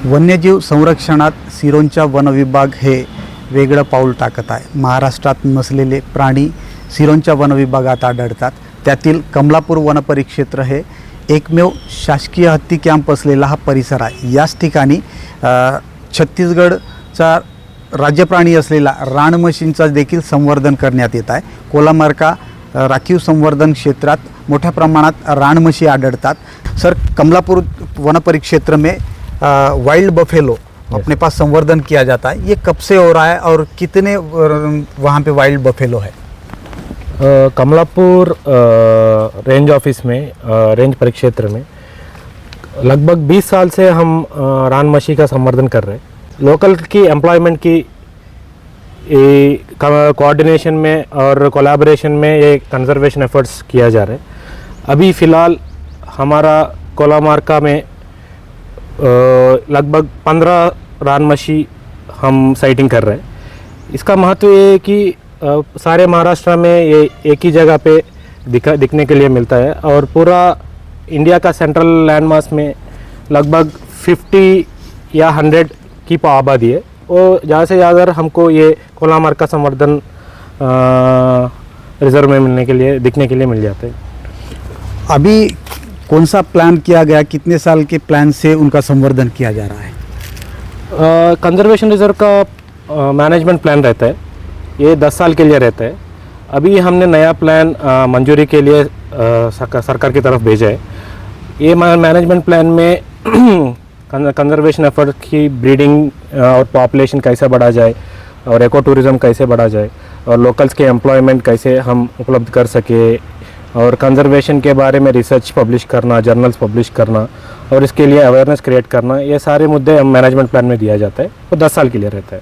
वन्यजीव संरक्षणात सिरोंचा वन विभाग हे वेगळं पाऊल टाकत आहे। महाराष्ट्रात नसलेले प्राणी सिरोंचा वन विभागात आढळतात। त्यातील कमलापूर वन परिक्षेत्र हे एकमेव शासकीय हत्ती कॅम्प असलेला हा परिसर आहे। याच ठिकाणी छत्तीसगडचा राज्य प्राणी असलेला रानमशींचा देखील संवर्धन करण्यात येत आहे। कोलामार्का राखीव संवर्धन क्षेत्रात मोठ्या प्रमाणात रानमशी आढळतात। सर, कमलापुर वन परिक्षेत्र में वाइल्ड बफेलो अपने पास संवर्धन किया जाता है, ये कब से हो रहा है और कितने वहाँ पे वाइल्ड बफेलो है? कमलापुर रेंज ऑफिस में रेंज परिक्षेत्र में लगभग 20 साल से हम रानमशी का संवर्धन कर रहे हैं। लोकल की एम्प्लॉयमेंट की कोऑर्डिनेशन में और कोलैबोरेशन में ये कंजर्वेशन एफर्ट्स किया जा रहा है। अभी फ़िलहाल हमारा कोलामार्का में लगभग 15 रानमशी हम साइटिंग कर रहे हैं। इसका महत्व ये है कि सारे महाराष्ट्र में ये एक ही जगह पे दिखने के लिए मिलता है और पूरा इंडिया का सेंट्रल लैंडमास में लगभग 50 या 100 की आबादी है। और ज़्यादा से ज़्यादा हमको ये कोलामार्का संवर्धन रिजर्व में दिखने के लिए मिल जाते हैं। अभी कौन सा प्लान किया गया, कितने साल के प्लान से उनका संवर्धन किया जा रहा है? कंजर्वेशन रिजर्व का मैनेजमेंट प्लान रहता है, ये 10 साल के लिए रहता है। अभी हमने नया प्लान मंजूरी के लिए सरकार की तरफ भेजा है। ये मैनेजमेंट प्लान में कंजर्वेशन एफर्ट की ब्रीडिंग और पॉपुलेशन कैसे बढ़ा जाए और एको टूरिज़्म कैसे बढ़ा जाए और लोकल्स के एम्प्लॉयमेंट कैसे हम उपलब्ध कर सके और कंजर्वेशन के बारे में रिसर्च पब्लिश करना, जर्नल्स पब्लिश करना और इसके लिए अवेयरनेस क्रिएट करना, ये सारे मुद्दे मैनेजमेंट प्लान में दिया जाता है। वो 10 साल के लिए रहता है।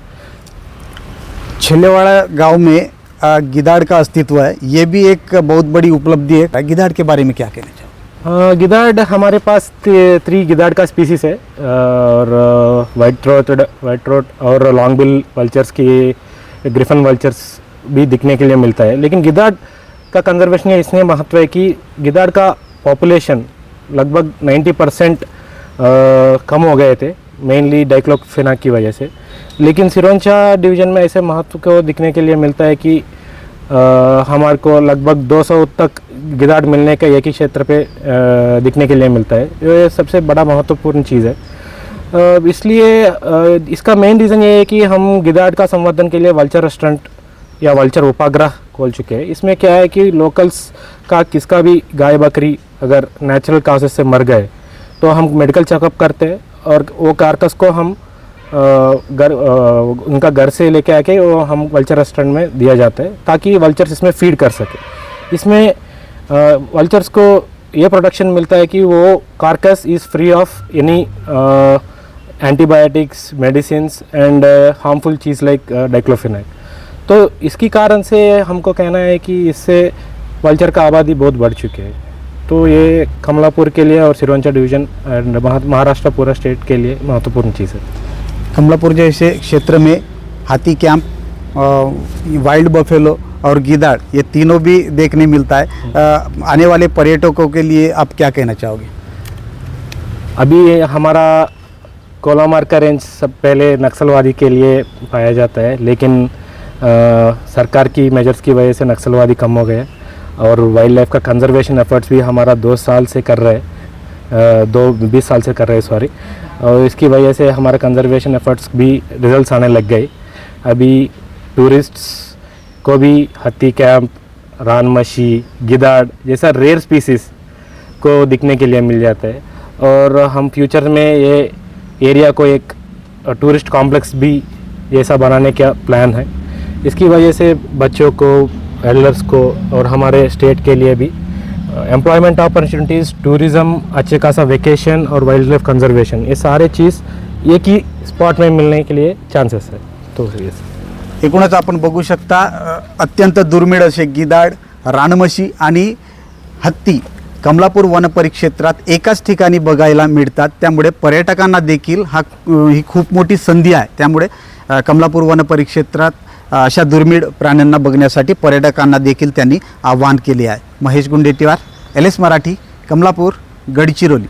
छिल्लेवाड़ा गांव में गिदाड़ का अस्तित्व है, ये भी एक बहुत बड़ी उपलब्धि है। गिदाड़ के बारे में क्या कहना चाहो? गिदाड़ हमारे पास 3 गिदाड़ का स्पीसीज़ है और वाइट थ्रोट और लॉन्ग बिल वल्चर्स की ग्रिफन वल्चर्स भी दिखने के लिए मिलता है। लेकिन गिदाड़ का कंजर्वेशन इसमें महत्व है कि गिदाड़ का पॉपुलेशन लगभग 90% कम हो गए थे, मेनली डाइक्लोफेनाक की वजह से। लेकिन सिरोंचा डिवीज़न में ऐसे महत्व को दिखने के लिए मिलता है कि हमारे को लगभग 200 तक गिदाड़ मिलने का एक ही क्षेत्र पे दिखने के लिए मिलता है। ये सबसे बड़ा महत्वपूर्ण चीज़ है। इसलिए इसका मेन रीज़न ये है कि हम गिदाड़ का संवर्धन के लिए वल्चर रेस्टोरेंट या वल्चर उपग्रह खोल चुके हैं। इसमें क्या है कि लोकल्स का किसका भी गाय बकरी अगर नेचुरल काजेस से मर गए तो हम मेडिकल चेकअप करते हैं और वो कारकस को हम उनका घर से लेके आके वो हम वल्चर रेस्टोरेंट में दिया जाता है ताकि वल्चर्स इसमें फीड कर सके। इसमें वल्चर्स को ये प्रोटेक्शन मिलता है कि वो carcass is free of any antibiotics, medicines and harmful चीज़ लाइक डाइक्लोफेनाक। तो इसकी कारण से हमको कहना है कि इससे वल्चर का आबादी बहुत बढ़ चुके हैं। तो ये कमलापुर के लिए और सिरोंचा डिवीज़न महाराष्ट्र पूरा स्टेट के लिए महत्वपूर्ण चीज़ है। कमलापुर जैसे क्षेत्र में हाथी कैंप, वाइल्ड बफेलो और गिदाड़ ये तीनों भी देखने मिलता है। आने वाले पर्यटकों के लिए आप क्या कहना चाहोगे? अभी हमारा कोलामार्का रेंज सब पहले नक्सलवादी के लिए पाया जाता है, लेकिन सरकार की मेजर्स की वजह से नक्सलवादी कम हो गए और वाइल्ड लाइफ का कंजर्वेशन एफर्ट्स भी हमारा 2 साल से कर रहे हैं, 20 साल से कर रहे हैं सॉरी। और इसकी वजह से हमारे कंजर्वेशन एफर्ट्स भी रिजल्ट्स आने लग गए। अभी टूरिस्ट्स को भी हत्ती कैंप, रानमशी, गिदाड़ जैसा रेयर स्पीसीज़ को दिखने के लिए मिल जाता है। और हम फ्यूचर में ये एरिया को एक टूरिस्ट कॉम्प्लेक्स भी जैसा बनाने का प्लान है। इसकी वजह से बच्चों को, एल्डर्स को और हमारे स्टेट के लिए भी एम्प्लॉयमेंट अपॉर्चुनिटीज़, टूरिज़्म, अच्छे खासा वेकेशन और वाइल्ड लाइफ कंजर्वेशन, ये सारे चीज़ एक ही स्पॉट में मिलने के लिए चांसेस है। तो एकूणच आपण बघू शकता अत्यंत दुर्मिळ असे गिदाड, रानमशी आणि हत्ती कमलापूर वन परिक्षेत्रात एकाच ठिकाणी बघायला मिळतात। त्यामुळे पर्यटकांना देखील ही खूप मोठी संधी आहे। त्यामुळे कमलापूर वन परिक्षेत्रात अशा दुर्मिळ प्राण्यांना बघण्यासाठी पर्यटकांना देखील त्यांनी आवाहन केले आहे। महेश गुंडेटीवार, LS मराठी, कमलापूर, गडचिरोली।